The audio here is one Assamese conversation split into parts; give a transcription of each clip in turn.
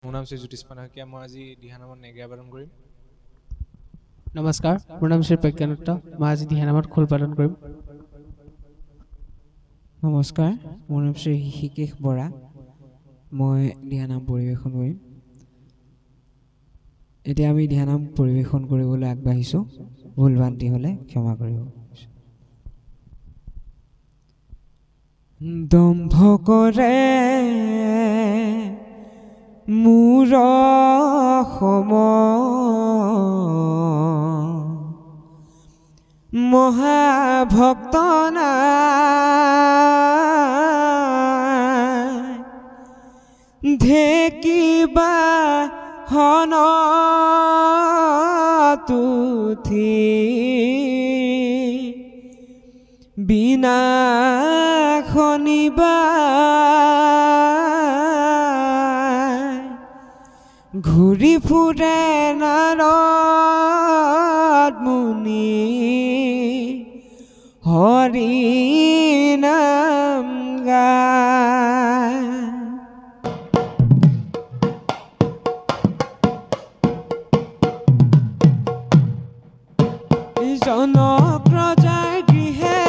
মোৰ নাম শ্ৰী জ্যোতিষ্মান শইকীয়া। মই আজি দিহানামত নেগেৰা পালন কৰিম। নমস্কাৰ, মোৰ নাম শ্ৰী প্ৰজ্ঞানত্ত। মই আজি দিহানামত খোল পালন কৰিম। নমস্কাৰ, মোৰ নাম শ্ৰী হৃষিকেশ বৰা। মই দিহানাম পৰিৱেশন কৰিম। এতিয়া আমি দিহানাম পৰিৱেশন কৰিবলৈ আগবাঢ়িছোঁ। ভুল ভ্ৰান্তি হ'লে ক্ষমা কৰিব। দম্ভ কৰে মোৰ সম মহাভক্ত নাই, ঢেকিবা হন তুথি বিনা শনিবা ঘূৰি ফুৰে নাৰদ মুনি হৰি নাম গায়। জনক ৰজাৰ গৃহে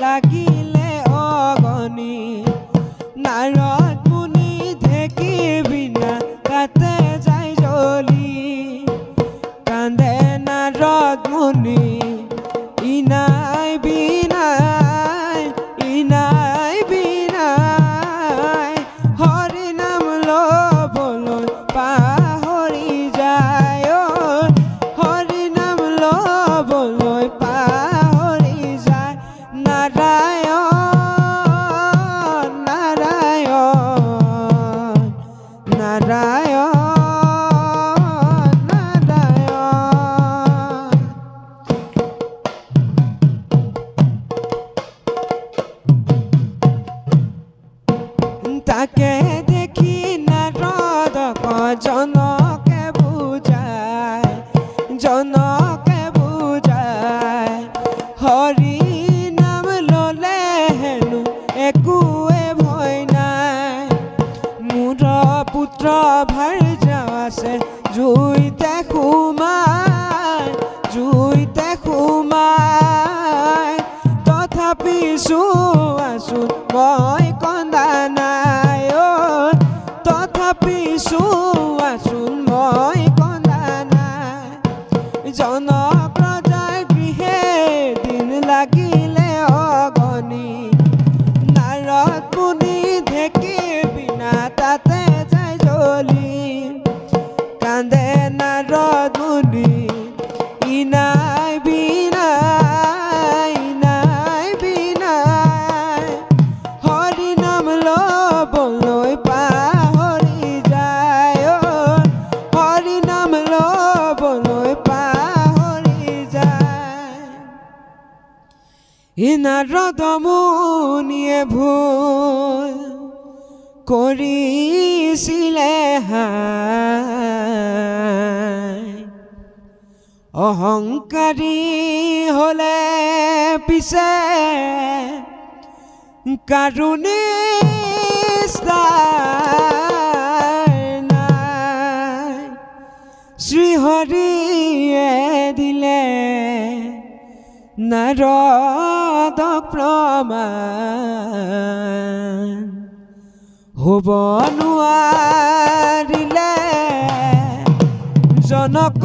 লাগিলে অগণি, নাৰদ মুনি ঢেকি বিনা তাতে যাই জ্বলি। কান্দে নাৰদ মুনি ইনাই বিনাই, ইনাই বিনাই, হৰি নাম ল'বলৈ পাহৰি যায়। হৰি নাম ল'বলৈ পাহৰি যায়। নাৰায়ণ নাৰায়ণ নাৰায়ণ তাকে দেখি নাৰদক জনকে বুজায়, জনকে বুজায়, হৰি নাম ল'লে হেনো একোৱে ভয় নাই। মোৰ পুত্ৰ ভাৰ্যা আছে জুইতে সোমাই, জুইতে সোমাই, তথাপি চোৱাচোন মই কন্দা নাই। তথাপি চোৱাচোন মই কন্দা নাই। জনক ৰজাৰ গৃহে দিন লাগিলে অগণি, নাৰদ মুনি ঢেকি বিনা তাতে যাই জ্বলি। কান্দে নাৰদ মুনি ইনাই বিনাই, ইনাই বিনাই, হৰি নাম ল'বলৈ পাহৰি যায়। হৰি নাম ল'বলৈ পাহৰি যায়। নাৰদ মুনিয়ে ভুল কৰিছিলে হাই, অহংকাৰী হ'লে পিছে কাৰুণিস্তাৰ নাই। শ্ৰীহৰিয়ে দিলে নাৰদক প্ৰমাণ, হ'ব নোৱাৰিলে জনক